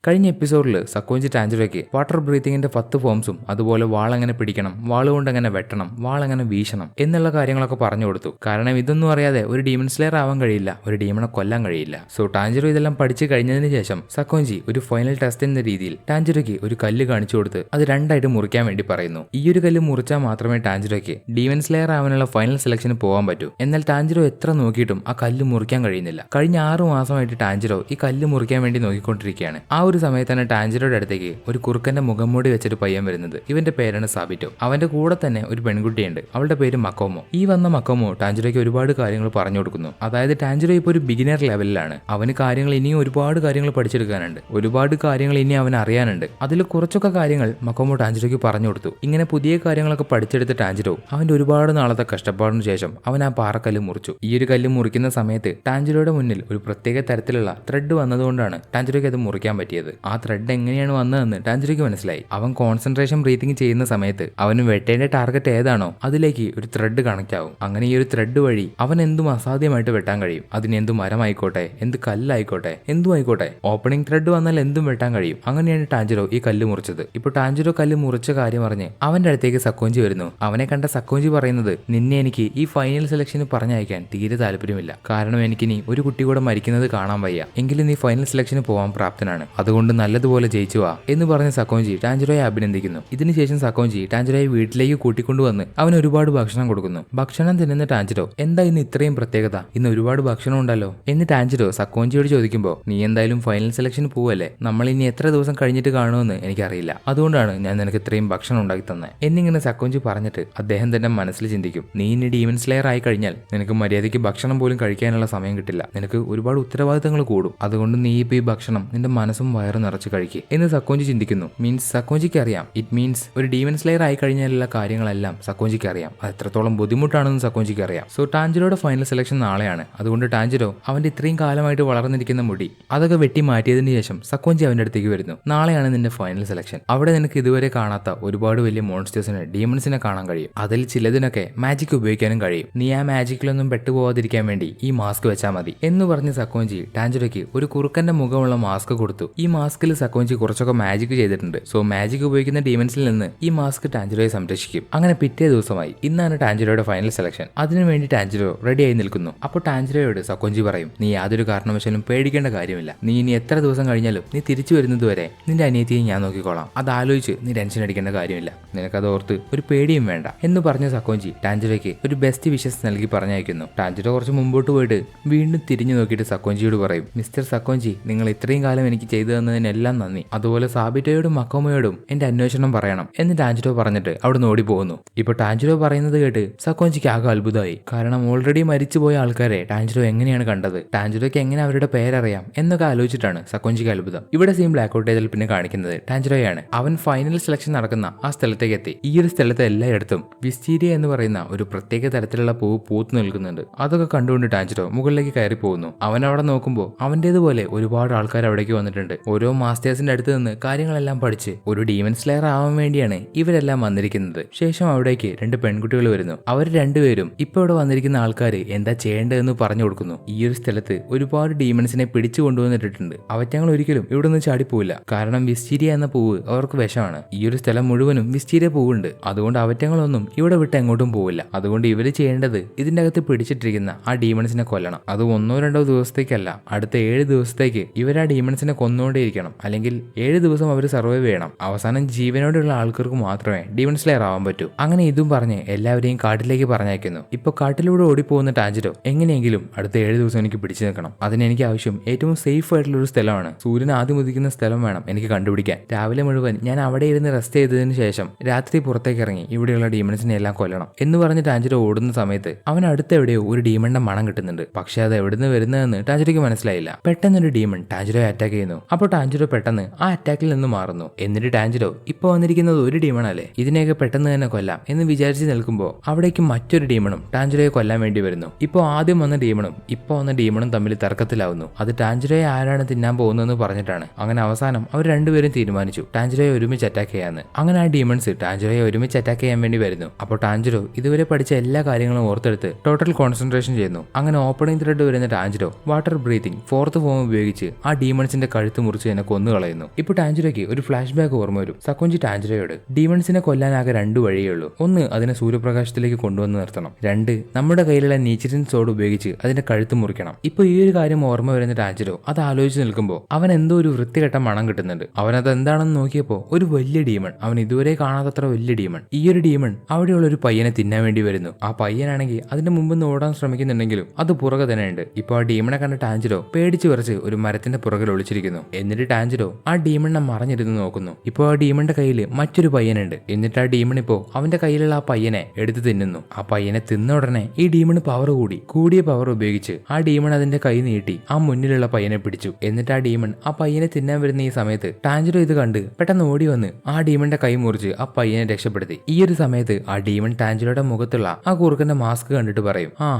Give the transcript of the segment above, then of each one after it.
കഴിഞ്ഞ എപ്പിസോഡിൽ സക്കോഞ്ചി ടാൻജിറോയ്ക്ക് വാട്ടർ ബ്രീത്തിങ്ങിന്റെ 10 ഫോംസും അതുപോലെ വാളെങ്ങനെ പിടിക്കണം, വാളുകൊണ്ട് എങ്ങനെ വെട്ടണം, വാളെങ്ങനെ വീശണം എന്നുള്ള കാര്യങ്ങളൊക്കെ പറഞ്ഞു കൊടുത്തു. കാരണം ഇതൊന്നും അറിയാതെ ഒരു ഡീമൺ സ്ലെയർ ആവാൻ കഴിയില്ല, ഒരു ഡീമണെ കൊല്ലാൻ കഴിയില്ല. സോ ടാൻജിറോ ഇതെല്ലാം പഠിച്ചു കഴിഞ്ഞതിന് ശേഷം സക്കോഞ്ചി ഒരു ഫൈനൽ ടെസ്റ്റ് എന്ന രീതിയിൽ ടാൻജിറോയ്ക്ക് ഒരു കല്ല് കാണിച്ചു കൊടുത്ത് അത് രണ്ടായിട്ട് മുറിക്കാൻ വേണ്ടി പറയുന്നു. ഈ ഒരു കല്ല് മുറിച്ചാൽ മാത്രമേ ടാൻജിറോയ്ക്ക് ഡീമൺ സ്ലെയർ ആവാനുള്ള ഫൈനൽ സെലക്ഷന് പോകാൻ പറ്റൂ. എന്നാൽ ടാൻജിറോ എത്ര നോക്കിയിട്ടും ആ കല്ല് മുറിക്കാൻ കഴിയുന്നില്ല. കഴിഞ്ഞ 6 മാസമായിട്ട് ടാൻജിറോ ഈ കല്ല് മുറിക്കാൻ വേണ്ടി നോക്കിക്കൊണ്ടിരിക്കുകയാണ്. ആ ഒരു സമയത്താണ് ടാൻജിറോയുടെ അടുത്തേക്ക് ഒരു കുറുക്കന്റെ മുഖംമൂടി വെച്ചൊരു പയ്യൻ വരുന്നത്. ഇവന്റെ പേരാണ് സാബിറ്റോ. അവന്റെ കൂടെ തന്നെ ഒരു പെൺകുട്ടിയുണ്ട്, അവളുടെ പേര് മക്കോമോ. ഈ വന്ന മക്കോമോ ടാൻജിറോയ്ക്ക് ഒരുപാട് കാര്യങ്ങൾ പറഞ്ഞു കൊടുക്കുന്നു. അതായത് ടാൻജിറോ ഇപ്പോൾ ഒരു ബിഗിനർ ലെവലിലാണ്. അവന് കാര്യങ്ങൾ ഇനിയും ഒരുപാട് കാര്യങ്ങൾ പഠിച്ചെടുക്കാനുണ്ട്, ഒരുപാട് കാര്യങ്ങൾ ഇനി അവൻ അറിയാനുണ്ട്. അതിൽ കുറച്ചൊക്കെ കാര്യങ്ങൾ മക്കോമോ ടാൻജിറോയ്ക്ക് പറഞ്ഞു കൊടുത്തു. ഇങ്ങനെ പുതിയ കാര്യങ്ങളൊക്കെ പഠിച്ചെടുത്ത ടാൻജിറോ അവന്റെ ഒരുപാട് നാളത്തെ കഷ്ടപ്പാടിന് ശേഷം അവൻ ആ പാറക്കല്ല് മുറിച്ചു. ഈ ഒരു കല്ല് മുറിക്കുന്ന സമയത്ത് ടാൻജിറോയുടെ മുന്നിൽ ഒരു പ്രത്യേക തരത്തിലുള്ള ത്രെഡ് വന്നതുകൊണ്ടാണ് ടാൻജിറോയ്ക്ക് അത് മുറിക്കാൻ പറ്റിയത്. ആ ത്രെഡ് എങ്ങനെയാണ് വന്നതെന്ന് ടാൻജിറോയ്ക്ക് മനസ്സിലായി. അവൻ കോൺസെൻട്രേഷൻ ബ്രീത്തിങ് ചെയ്യുന്ന സമയത്ത് അവന് വെട്ടേണ്ട ടാർഗറ്റ് ഏതാണോ അതിലേക്ക് ഒരു ത്രെഡ് കണക്ട് ആവും. അങ്ങനെ ഈ ഒരു ത്രെഡ് വഴി അവൻ എന്തും അസാധ്യമായിട്ട് വെട്ടാൻ കഴിയും. അതിന് എന്ത് മരമായിക്കോട്ടെ, എന്ത് കല്ലായിക്കോട്ടെ, എന്തും ആയിക്കോട്ടെ, ഓപ്പണിംഗ് ത്രെഡ് വന്നാൽ എന്തും വെട്ടാൻ കഴിയും. അങ്ങനെയാണ് ടാൻജിറോ ഈ കല്ല് മുറിച്ചത്. ഇപ്പോൾ ടാൻജിറോ കല്ല് മുറിച്ച കാര്യം പറഞ്ഞ് അവന്റെ അടുത്തേക്ക് സക്കോഞ്ചി വരുന്നു. അവനെ കണ്ട സക്കോഞ്ചി പറയുന്നത്, നിന്നെ എനിക്ക് ഈ ഫൈനൽ സെലക്ഷന് പറഞ്ഞയക്കാൻ തീരെ താല്പര്യമില്ല. കാരണം എനിക്കിനി ഒരു കുട്ടി കൂടെ മരിക്കുന്നത് കാണാൻ വയ്യ. എങ്കിലും നീ ഫൈനൽ സെലക്ഷന് പോകാൻ പ്രാപ്തനാണ്, അതുകൊണ്ട് നല്ലതുപോലെ ജയിച്ചു വാ എന്ന് പറഞ്ഞ് സക്കോഞ്ചി ടാൻജിറോയെ അഭിനന്ദിക്കുന്നു. ഇതിനുശേഷം സക്കോഞ്ചി ടാൻജിറോയെ വീട്ടിലേക്ക് കൂട്ടിക്കൊണ്ടുവന്ന് അവന് ഒരുപാട് ഭക്ഷണം കൊടുക്കുന്നു. ഭക്ഷണം തിന്നുന്ന ടാൻജിറോ, എന്താ ഇന്ന് ഇത്രയും പ്രത്യേകത, ഇന്ന് ഒരുപാട് ഭക്ഷണം ഉണ്ടല്ലോ എന്ന് ടാൻജിറോ സക്കോഞ്ചിയോട് ചോദിക്കുമ്പോൾ, നീ എന്തായാലും ഫൈനൽ സെലക്ഷന് പോവല്ലേ, നമ്മൾ ഇനി എത്ര ദിവസം കഴിഞ്ഞിട്ട് കാണുമെന്ന് എനിക്കറിയില്ല, അതുകൊണ്ടാണ് ഞാൻ നിനക്ക് ഇത്രയും ഭക്ഷണം ഉണ്ടാക്കി തന്നെ എന്നിങ്ങനെ സക്കോഞ്ചി പറഞ്ഞിട്ട് അദ്ദേഹം തന്നെ മനസ്സിൽ ചിന്തിക്കും, നീ ഇനി ഡീമൺ സ്ലെയർ ആയി കഴിഞ്ഞാൽ നിനക്ക് മര്യാദയ്ക്ക് ഭക്ഷണം പോലും കഴിക്കാനുള്ള സമയം കിട്ടില്ല, നിനക്ക് ഒരുപാട് ഉത്തരവാദിത്തങ്ങൾ കൂടും, അതുകൊണ്ട് നീ ഇപ്പോൾ ഈ ഭക്ഷണം നിന്റെ മനസ്സും വയറും നിറച്ച് കഴിക്കുക എന്ന് സക്കോഞ്ചി ചിന്തിക്കുന്നു. മീൻസ് സക്കോഞ്ചിക്ക് അറിയാം, ഇറ്റ് മീൻസ് ഒരു ഡീമൺ സ്ലെയർ ആയി കഴിഞ്ഞാലുള്ള കാര്യങ്ങളെല്ലാം സക്കോഞ്ചിക്ക് അറിയാം, അത് എത്രത്തോളം ബുദ്ധിമുട്ടാണെന്ന് സക്കോഞ്ചിക്ക് അറിയാം. സോ ടാൻജിറോയുടെ ഫൈനൽ സെലക്ഷൻ നാളെയാണ്. അതുകൊണ്ട് ടാൻജിറോ അവന്റെ ഇത്രയും കാലമായിട്ട് വളർന്നിരിക്കുന്ന മുടി അതൊക്കെ വെട്ടി മാറ്റിയതിന് ശേഷം സക്കോഞ്ചി അവന്റെ അടുത്തേക്ക് വരുന്നു. നാളെയാണ് നിന്റെ ഫൈനൽ സെലക്ഷൻ. അവിടെ നിനക്ക് ഇതുവരെ കാണാത്ത ഒരുപാട് വലിയ മോൺസ്റ്റേഴ്സിനെ, ഡീമൺസിനെ കാണാൻ കഴിയും. അതിൽ ചിലതിനൊക്കെ മാജിക് ഉപയോഗിക്കാനും കഴിയും. നീ ആ മാജിക്കിലൊന്നും പെട്ടുപോകാതിരിക്കാൻ വേണ്ടി ഈ മാസ്ക് വെച്ചാൽ മതി എന്ന് പറഞ്ഞ് സക്കോഞ്ചി ടാൻജിറോയ്ക്ക് ഒരു കുറുക്കന്റെ മുഖമുള്ള മാസ്ക് കൊടുത്തു. ഈ മാസ്കിൽ സക്കോഞ്ചി കുറച്ചൊക്കെ മാജിക് ചെയ്തിട്ടുണ്ട്. സോ മാജിക് ഉപയോഗിക്കുന്ന ഡീമൻസിൽ നിന്ന് ഈ മാസ്ക് ടാൻജിറോയെ സംരക്ഷിക്കും. അങ്ങനെ പിറ്റേ ദിവസമായി. ഇന്നാണ് ടാൻജിറോയുടെ ഫൈനൽ സെലക്ഷൻ. അതിനുവേണ്ടി ടാൻജിറോ റെഡിയായി നിൽക്കുന്നു. അപ്പോൾ ടാൻജിറോയോട് സക്കോഞ്ചി പറയും, നീ യാതൊരു കാരണവശാലും പേടിക്കേണ്ട കാര്യമില്ല. നീ ഇനി എത്ര ദിവസം കഴിഞ്ഞാലും നീ തിരിച്ചു വരുന്നത് വരെ നിന്റെ അനിയത്തിയെ ഞാൻ നോക്കിക്കോളാം. അത് ആലോചിച്ച് നീ ടെൻഷൻ അടിക്കേണ്ട കാര്യമില്ല, നിനക്കത് ഓർത്ത് ഒരു പേടിയും വേണ്ട എന്ന് പറഞ്ഞ സക്കോഞ്ചി ടാൻജിറോയ്ക്ക് ഒരു ബെസ്റ്റ് വിഷസ് നൽകി പറഞ്ഞയക്കുന്നു. ടാൻജിറോ കുറച്ച് മുമ്പോട്ട് പോയിട്ട് വീണ്ടും തിരിഞ്ഞു നോക്കിയിട്ട് സക്കോഞ്ചിയോട് പറയും, മിസ്റ്റർ സക്കോഞ്ചി, നിങ്ങൾ ഇത്രയും കാലം എനിക്ക് ചെയ്തു തന്നതിനെല്ലാം നന്ദി. അതുപോലെ സാബിറ്റോയോടും മക്കോമയോടും എന്റെ അന്വേഷണം പറയണം എന്ന് ടാൻജിറോ പറഞ്ഞിട്ട് അവിടെ നിന്ന് ഓടിപ്പോകുന്നു. ഇപ്പൊ ടാൻജിറോ പറയുന്നത് കേട്ട് സക്കോഞ്ചിക്ക് ആകെ അത്ഭുതമായി. കാരണം ഓൾറെഡി മരിച്ചുപോയ ആൾക്കാരെ ടാൻജിറോ എങ്ങനെയാണ് കണ്ടത്, ടാൻജിറോയ്ക്ക് എങ്ങനെ അവരുടെ പേരറിയാം എന്നൊക്കെ ആലോചിച്ചിട്ടാണ് സക്കോഞ്ചിക്ക് അത്ഭുതം. ഇവിടെ സീൻ ബ്ലാക്ക് ഔട്ട് ചെയ്തതിൽ പിന്നെ കാണിക്കുന്നത് ടാൻജിറോയാണ്. അവൻ ഫൈനൽ സെലക്ഷൻ നടക്കുന്ന ആ സ്ഥലത്തേക്ക് എത്തി. ഈ ഒരു സ്ഥലത്ത് എല്ലായിടത്തും വിസ്റ്റീരിയ എന്ന് പറയുന്ന ഒരു പ്രത്യേക തരത്തിലുള്ള പൂവ് പൂത്തു നിൽക്കുന്നുണ്ട്. അതൊക്കെ കണ്ടുകൊണ്ട് ടാൻജിറോ മുകളിലേക്ക് കയറി പോകുന്നു. അവൻ അവിടെ നോക്കുമ്പോൾ അവന്റേതുപോലെ ഒരുപാട് ആൾക്കാർ അവിടേക്ക് വന്നിട്ടുണ്ട്. ഓരോ മാസ്റ്റേഴ്സിന്റെ അടുത്ത് നിന്ന് കാര്യങ്ങളെല്ലാം പഠിച്ച് ഒരു ഡീമൺ സ്ലെയർ ആവാൻ വേണ്ടിയാണ് ഇവരെല്ലാം വന്നിരിക്കുന്നത്. ശേഷം അവിടേക്ക് 2 പെൺകുട്ടികൾ വരുന്നു. അവർ രണ്ടുപേരും ഇപ്പൊ ഇവിടെ വന്നിരിക്കുന്ന ആൾക്കാർ എന്താ ചെയ്യേണ്ടതെന്ന് പറഞ്ഞു കൊടുക്കുന്നു. ഈ ഒരു സ്ഥലത്ത് ഒരുപാട് ഡീമൺസിനെ പിടിച്ചു കൊണ്ടുവന്നിട്ടുണ്ട്. അവറ്റങ്ങൾ ഒരിക്കലും ഇവിടെ നിന്ന് ചാടിപ്പോവില്ല. കാരണം വിസ്റ്റീരിയ എന്ന പൂവ് അവർക്ക് വിഷമാണ്. ഈ ഒരു സ്ഥലം മുഴുവനും വിസ്റ്റീരിയ പൂവുണ്ട്. അതുകൊണ്ട് അവറ്റങ്ങളൊന്നും ഇവിടെ വിട്ട് എങ്ങോട്ടും പോവില്ല. അതുകൊണ്ട് ഇവര് ചെയ്യേണ്ടത് ഇതിന്റെ അകത്ത് പിടിച്ചിട്ടിരിക്കുന്ന ആ ഡീമൺസിനെ കൊല്ലണം. അത് 1-2 ദിവസത്തേക്കല്ല, അടുത്ത 7 ദിവസത്തേക്ക് ഇവർ ആ ഡീമൺസിനെ കൊന്നുകൊണ്ടേയിരിക്കണം. അല്ലെങ്കിൽ 7 ദിവസം അവർ സർവൈവ് ചെയ്യണം. അവസാനം ജീവനോടുള്ള ആൾക്കാർക്ക് മാത്രമേ ഡീമൺ സ്ലെയർ ആവാൻ പറ്റൂ. അങ്ങനെ ഇതും പറഞ്ഞ് എല്ലാവരെയും കാട്ടിലേക്ക് പറഞ്ഞയക്കുന്നു. ഇപ്പൊ കാട്ടിലൂടെ ഓടിപ്പോകുന്ന ടാൻജിറോ, എങ്ങനെയെങ്കിലും അടുത്ത 7 ദിവസം എനിക്ക് പിടിച്ചു നിൽക്കണം. അതിനെനിക്ക് ആവശ്യം ഏറ്റവും സേഫ് ആയിട്ടുള്ള ഒരു സ്ഥലമാണ്. സൂര്യൻ ആദ്യം ഉദിക്കുന്ന സ്ഥലം വേണം എനിക്ക് കണ്ടുപിടിക്കാൻ. രാവിലെ മുഴുവൻ ഞാൻ അവിടെ ഇരുന്ന് റെസ്റ്റ് ചെയ്തതിനു ശേഷം രാത്രി പുറത്തേക്ക് ഇറങ്ങി ഇവിടെയുള്ള ഡീമൺസിനെ എല്ലാം കൊല്ലണം എന്ന് പറഞ്ഞ് ടാൻജിറോ ഓടുന്ന സമയത്ത് അവൻ അടുത്ത എവിടെയോ ഒരു ഡീമണിന്റെ മണം കിട്ടുന്നുണ്ട്. പക്ഷെ അത് എവിടുന്ന് വരുന്നതെന്ന് ടാൻജിറോയ്ക്ക് മനസ്സിലായില്ല. പെട്ടെന്നൊരു ഡീമൺ ടാൻജിറോയെ അറ്റാക്ക് ചെയ്യുന്നു. അപ്പോൾ ടാൻജിറോ പെട്ടെന്ന് ആ അറ്റാക്കിൽ നിന്ന് മാറുന്നു. എന്നിട്ട് ടാൻജിറോ ഇപ്പൊ വന്നിരിക്കുന്നത് ഒരു ഡീമൺ അല്ലേ, ഇതിനെയൊക്കെ പെട്ടെന്ന് തന്നെ കൊല്ലാം എന്ന് വിചാരിച്ച് നിൽക്കുമ്പോൾ അവിടേക്ക് മറ്റൊരു ഡീമണും ടാൻജിറോയെ കൊല്ലാൻ വേണ്ടി വരുന്നു. ഇപ്പോൾ ആദ്യം വന്ന ഡീമണും ഇപ്പൊ വന്ന ഡീമണും തമ്മിൽ തർക്കത്തിലാവുന്നു. അത് ടാൻജിറോയെ ആരാണ് തിന്നാൻ പോകുന്നതെന്ന് പറഞ്ഞിട്ടാണ്. അങ്ങനെ അവസാനം അവർ രണ്ടുപേരും തീരുമാനിച്ചു ടാൻജിറോയെ ഒരുമിച്ച് അറ്റാക്ക് ചെയ്യാന്ന്. അങ്ങനെ ആ ഡീമൺസ് ടാൻജിറോയെ ഒരുമിച്ച് അറ്റാക്ക് ചെയ്യാൻ വേണ്ടി വരുന്നു. അപ്പോൾ ടാൻജിറോ ഇതുവരെ പഠിച്ച എല്ലാ കാര്യങ്ങളും ഓർത്തെടുത്ത് ടോട്ടൽ കോൺസെൻട്രേഷൻ ചെയ്യുന്നു. അങ്ങനെ ഓപ്പണിംഗ് ത്രെഡ് വരുന്ന ടാൻജിറോ വാട്ടർ ബ്രീത്തിങ് 4th ഫോം ഉപയോഗിച്ച് ആ ഡീമൺസിന്റെ കഴുത്ത് മുറിച്ച് എന്നെ കൊന്നു കളയുന്നു. ഇപ്പൊ ടാൻജിറോയ്ക്ക് ഒരു ഫ്ലാഷ് ബാക്ക് ഓർമ്മ വരും. സക്കോഞ്ചി ടാൻജിറോയോട് ഡീമൺസിനെ കൊല്ലാനാകെ 2 വഴിയേ ഉള്ളൂ. ഒന്ന്, അതിനെ സൂര്യപ്രകാശത്തിലേക്ക് കൊണ്ടുവന്ന് നിർത്തണം. 2, നമ്മുടെ കയ്യിലുള്ള നീച്ചിരിൻ സോഡ് ഉപയോഗിച്ച് അതിന്റെ കഴുത്ത് മുറിക്കണം. ഇപ്പൊ ഈ ഒരു കാര്യം ഓർമ്മ വരുന്ന ടാൻജിറോ അത് ആലോചിച്ച് നിൽക്കുമ്പോൾ അവൻ എന്തോ ഒരു വൃത്തികെട്ട മണം കിട്ടുന്നുണ്ട്. അവനത് എന്താണെന്ന് നോക്കിയപ്പോൾ ഒരു വലിയ ഡീമൺ, അവൻ ഇതുവരെ കാണാത്തത്ര വലിയ ഡീമൺ. ഈ ഒരു ഡീമൺ അവിടെയുള്ള ഒരു പയ്യനെ തിന്നാൻ വേണ്ടി വരുന്നു. ആ പയ്യനാണെങ്കിൽ അതിന്റെ മുമ്പ് നിന്ന് ഓടാൻ ശ്രമിക്കുന്നുണ്ടെങ്കിലും അത് പുറകെ തന്നെ ഉണ്ട്. ഇപ്പൊ ആ ഡീമണെ കണ്ട ടാൻജിറോ പേടിച്ച് വിറച്ച് ഒരു മരത്തിന്റെ പുറകിൽ ഒളിച്ചിരിക്കുന്നു. എന്നിട്ട് ടാൻജിറോ ആ ഡീമണിനെ മറഞ്ഞിരുന്ന് നോക്കുന്നു. ഇപ്പൊ ആ ഡീമണിന്റെ കയ്യിൽ മറ്റൊരു പയ്യനുണ്ട്. എന്നിട്ട് ആ ഡീമൺ ഇപ്പോ അവന്റെ കയ്യിലുള്ള ആ പയ്യനെ എടുത്ത് തിന്നുന്നു. ആ പയ്യനെ തിന്ന ഉടനെ ഈ ഡീമൺ പവർ കൂടിയ പവർ ഉപയോഗിച്ച് ആ ഡീമൺ അതിന്റെ കൈ നീട്ടി ആ മുന്നിലുള്ള പയ്യനെ പിടിച്ചു. എന്നിട്ട് ആ ഡീമൺ ആ പയ്യനെ തിന്നാൻ വരുന്ന ഈ സമയത്ത് ടാൻജിറോ ഇത് കണ്ട് പെട്ടെന്ന് ഓടി വന്ന് ആ ഡീമണിന്റെ കൈ മുറിച്ച് ആ പയ്യനെ രക്ഷപ്പെടുത്തി. ഈ ഒരു സമയത്ത് ആ ഡീമൺ ടാൻജിറോയുടെ മുഖത്തുള്ള ആ കുറുക്കന്റെ മാസ്ക് കണ്ടിട്ട് പറയും,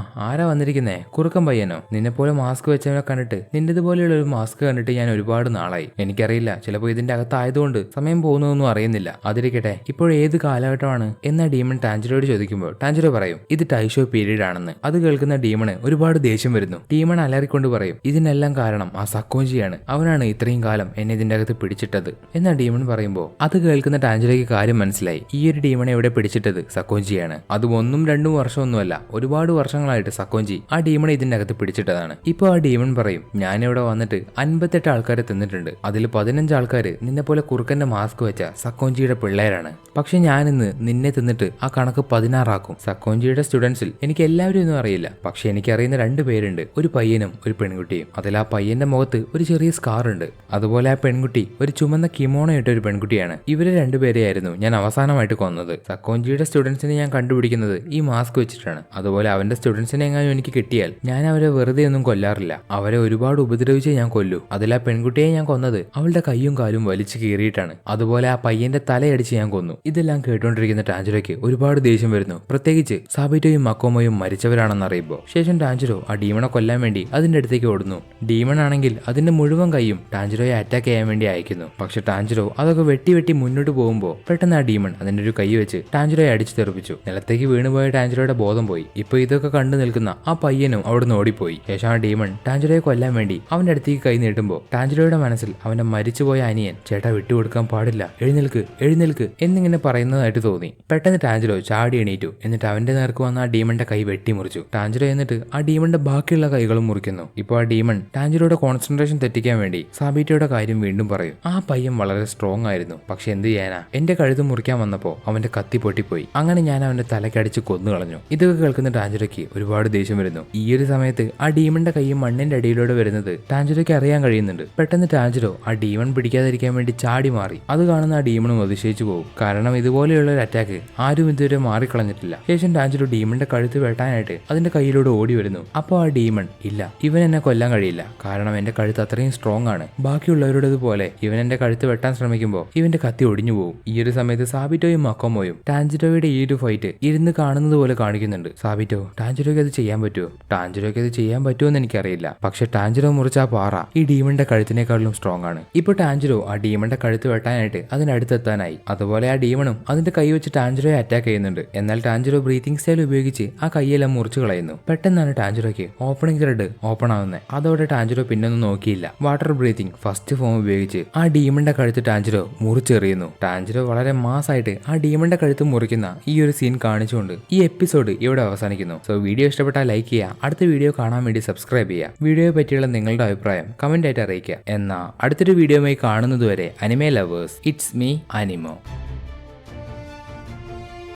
ആരാ വന്നിരിക്കുന്നേ? കുറുക്കൻ പയ്യനോ? നിന്നെ പോലെ മാസ്ക് വെച്ചവനെ കണ്ടിട്ട് നിന്റേതുപോലെയുള്ള ഒരു മാസ്ക് കണ്ടിട്ട് ഞാൻ ഒരുപാട് നാളായി. എനിക്കറിയില്ല, ചിലപ്പോൾ ഇതിന്റെ അകത്തായതുകൊണ്ട് സമയം പോകുന്നതൊന്നും അറിയുന്നില്ല. അതിരിക്കട്ടെ, ഇപ്പോൾ ഏത് കാലഘട്ടമാണ് എന്നാ ഡീമൺ ടാൻജിറോയോട് ചോദിക്കുമ്പോൾ ടാൻജിറോ പറയും ഇത് ടൈഷോ പീരീഡ് ആണെന്ന്. അത് കേൾക്കുന്ന ഡീമണ് ഒരുപാട് ദേഷ്യം വരുന്നു. ഡീമൺ അലറിക്കൊണ്ട് പറയും ഇതിനെല്ലാം കാരണം ആ സക്കോഞ്ചിയാണ്. അവനാണ് ഇത്രയും കാലം എന്നെ ഇതിന്റെ അകത്ത് പിടിച്ചിട്ടത് എന്നാ ഡീമൺ പറയുമ്പോൾ അത് കേൾക്കുന്ന ടാൻജിറോയ്ക്ക് കാര്യം മനസ്സിലായി. ഈ ഒരു ഡീമണെ എവിടെ പിടിച്ചിട്ടത് സക്കോഞ്ചിയാണ്. അതും 1-2 വർഷമൊന്നുമല്ല, ഒരുപാട് വർഷങ്ങളായിട്ട് സക്കോഞ്ചി ആ ഡീമണെ ഇതിന്റെ അകത്ത് പിടിച്ചിട്ടതാണ്. ഇപ്പൊ ആ ഡീമൺ പറയും ഞാനിവിടെ വന്നിട്ട് 58 ആൾക്കാരെ തിന്നിട്ടുണ്ട്. അതിൽ 15 ആൾക്കാര് നിന്നെ പോലെ കുറുക്കന്റെ മാസ്ക് വെച്ച സക്കോഞ്ചിയുടെ പിള്ളേരാണ്. പക്ഷെ ഞാനിന്ന് നിന്നെ തിന്നിട്ട് ആ കണക്ക് 16 ആക്കും. സക്കോഞ്ചിയുടെ സ്റ്റുഡൻസിൽ എനിക്ക് എല്ലാവരും ഒന്നും അറിയില്ല, പക്ഷെ എനിക്കറിയുന്ന 2 പേരുണ്ട്, ഒരു പയ്യനും ഒരു പെൺകുട്ടിയും. അതിൽ ആ പയ്യന്റെ മുഖത്ത് ഒരു ചെറിയ സ്കാർ ഉണ്ട്. അതുപോലെ ആ പെൺകുട്ടി ഒരു ചുമന്ന കിമോണ ഇട്ട ഒരു പെൺകുട്ടിയാണ്. ഇവരെ 2 പേരെയായിരുന്നു ഞാൻ അവസാനമായിട്ട് കൊന്നത്. സക്കോഞ്ചിയുടെ സ്റ്റുഡൻസിനെ ഞാൻ കണ്ടുപിടിക്കുന്നത് ഈ മാസ്ക് വെച്ചിട്ടാണ്. അതുപോലെ അവന്റെ സ്റ്റുഡൻസിനെ എങ്ങാനും എനിക്ക് കിട്ടിയാൽ ഞാൻ അവരെ വെറുതെ ഒന്നും കൊല്ലാറില്ല. അവരെ ഒരുപാട് ഉപദ്രവിച്ചേ ഞാൻ കൊല്ലൂ. അതിൽ ആ പെൺകുട്ടിയെ ഞാൻ കൊന്നത് അവളുടെ കൈയും കാലും വലിച്ചു കീറിയിട്ടാണ്. അതുപോലെ ആ പയ്യന്റെ തലയടിച്ച് ഞാൻ കൊന്നു. ഇതെല്ലാം കേട്ടോണ്ടിരിക്കുന്ന ടാൻജിറോയ്ക്ക് ഒരുപാട് ദേഷ്യം വരുന്നു. പ്രത്യേകിച്ച് സാബിറ്റോയും മക്കോമോയും മരിച്ചവരാണെന്ന് അറിയുമ്പോൾ. ശേഷം ടാൻജിറോ ആ ഡീമണെ കൊല്ലാൻ വേണ്ടി അതിന്റെ അടുത്തേക്ക് ഓടുന്നു. ഡീമൺ ആണെങ്കിൽ അതിന്റെ മുഴുവൻ കൈയും ടാൻജിറോയെ അറ്റാക്ക് ചെയ്യാൻ വേണ്ടി അയക്കുന്നു. പക്ഷെ ടാൻജിറോ അതൊക്കെ വെട്ടി മുന്നോട്ട് പോകുമ്പോൾ പെട്ടെന്ന് ആ ഡീമൺ അതിന്റെ ഒരു കൈ വെച്ച് ടാൻജിറോയെ അടിച്ചു തെറിപ്പിച്ചു. നിലത്തേക്ക് വീണുപോയ ടാൻജിറോയുടെ ബോധം പോയി. ഇപ്പൊ ഇതൊക്കെ കണ്ടു നിൽക്കുന്ന ആ പയ്യനും അവിടുന്ന് ഓടിപ്പോയി. ശേഷം ആ ഡീമൺ ടാൻജിറോയെ കൊല്ലാൻ വേണ്ടി അവന്റെ അടുത്തേക്ക് കൈ നീട്ടുമ്പോൾ ടാൻജിറോയുടെ മനസ്സിൽ അവന്റെ മരിച്ചുപോയ അനിയൻ ചേട്ടാ വിട്ടുകൊടുക്കാൻ പാടില്ല, എഴുന്നേൽക്ക് എന്നിങ്ങനെ പറയുന്നതായിട്ട് തോന്നി. പെട്ടെന്ന് ടാൻജിറോ ചാടി എണീറ്റു. എന്നിട്ട് അവന്റെ നേർക്ക് വന്ന ആ ഡീമന്റെ കൈ വെട്ടിമുറിച്ചു. ടാൻജിറോ എന്നിട്ട് ആ ഡീമന്റെ ബാക്കിയുള്ള കൈകളും മുറിക്കുന്നു. ഇപ്പോൾ ആ ഡീമൺ ടാൻജിറോയുടെ കോൺസെൻട്രേഷൻ തെറ്റിക്കാൻ വേണ്ടി സാബിറ്റോയുടെ കാര്യം വീണ്ടും പറയും. ആ പയ്യൻ വളരെ സ്ട്രോങ് ആയിരുന്നു, പക്ഷെ എന്ത് ചെയ്യാനാ, എന്റെ കഴുത്ത് മുറിക്കാൻ വന്നപ്പോ അവന്റെ കത്തി പൊട്ടിപ്പോയി. അങ്ങനെ ഞാൻ അവന്റെ തലക്കടിച്ച് കൊന്നു കളഞ്ഞു. ഇതൊക്കെ കേൾക്കുന്ന ടാൻജിറോയ്ക്ക് ഒരുപാട് ദേഷ്യം വരുന്നു. ഈ ഒരു സമയത്ത് ആ ഡീമന്റെ കൈ മണ്ണിന്റെ അടിയിലൂടെ വരുന്നത് ടാൻജിറോയ്ക്ക് അറിയാൻ കഴിയുന്നുണ്ട്. പെട്ടെന്ന് ടാൻജിറോ ആ ഡീമൺ പിടിക്കാതിരിക്കാൻ വേണ്ടി ചാടി മാറി. അത് കാണുന്ന ആ ഡീമണും അതിശയിച്ചു പോകും. കാരണം ഇതുപോലെയുള്ള ഒരു അറ്റാക്ക് ആരും ഇതുവരെ മാറിക്കളഞ്ഞിട്ടില്ല. ശേഷം ടാൻജിറോ ഡീമന്റെ കഴുത്ത് വെട്ടാനായിട്ട് അതിന്റെ കയ്യിലൂടെ ഓടി വരുന്നു. അപ്പോൾ ആ ഡീമൺ ഇല്ല, ഇവൻ എന്നെ കൊല്ലാൻ കഴിയില്ല, കാരണം എന്റെ കഴുത്ത് അത്രയും സ്ട്രോങ് ആണ്. ബാക്കിയുള്ളവരുടേതുപോലെ ഇവൻ എന്റെ കഴുത്ത് വെട്ടാൻ ശ്രമിക്കുമ്പോൾ ഇവന്റെ കത്തി ഒടിഞ്ഞു പോകും. ഈ ഒരു സമയത്ത് സാബിറ്റോയും മക്കോമോയും ടാൻജിറോയുടെ ഈ ഒരു ഫൈറ്റ് ഇരുന്ന് കാണുന്നത് പോലെ കാണിക്കുന്നുണ്ട്. സാബിറ്റോ ടാൻജിറോയ്ക്ക് അത് ചെയ്യാൻ പറ്റുമോ? ടാൻജിറോയ്ക്ക് അത് ചെയ്യാൻ പറ്റുമോന്ന് എനിക്കറിയില്ല, പക്ഷെ ടാൻജിറോ മുറിച്ച ആ പാറ ഈ ഡീമന്റെ കഴുത്തിനേക്കാളും സ്ട്രോങ് ആണ്. ഇപ്പൊ ടാൻജിറോ ആ ഡീമന്റെ കഴുത്ത് വെട്ടാനായിട്ട് അതിനടുത്തെത്താനായി. അതുപോലെ ആ ഡീമണും അതിന്റെ കൈ വെച്ച് ടാൻജിറോയെ അറ്റാക്ക് ചെയ്യുന്നുണ്ട്. എന്നാൽ ടാൻജിറോ ബ്രീത്തിങ് സ്റ്റൈൽ ഉപയോഗിച്ച് ആ കൈയെല്ലാം മുറിച്ചു കളയുന്നു. പെട്ടെന്നാണ് ടാൻജിറോയ്ക്ക് ഓപ്പണിംഗ് ത്രെഡ് ഓപ്പൺ ആവുന്നത്. അതോടെ ടാൻജിറോ പിന്നൊന്നും നോക്കിയില്ല. വാട്ടർ ബ്രീത്തിങ് ഫസ്റ്റ് ഫോം ഉപയോഗിച്ച് ആ ഡീമന്റെ കഴുത്ത് ടാൻജിറോ മുറിച്ചെറിയുന്നു. ടാൻജിറോ വളരെ മാസായിട്ട് ആ ഡീമന്റെ കഴുത്ത് മുറിക്കുന്ന ഈ ഒരു സീൻ കാണിച്ചുകൊണ്ട് ഈ എപ്പിസോഡ് ഇവിടെ അവസാനിക്കുന്നു. സോ വീഡിയോ ഇഷ്ടപ്പെട്ടാൽ ലൈക്ക് ചെയ്യുക, അടുത്ത വീഡിയോ കാണാൻ വേണ്ടി സബ്സ്ക്രൈബ് ചെയ്യുക, വീഡിയോയെ പറ്റിയുള്ള നിങ്ങളുടെ അഭിപ്രായം കമന്റ് ആയിട്ട് അറിയിക്കുക. എന്നാൽ അടുത്തൊരു വീഡിയോയുമായി കാണുന്നതുവരെ അനിമേ ലവേഴ്സ്, ഇറ്റ്സ് മീ അനിമോ.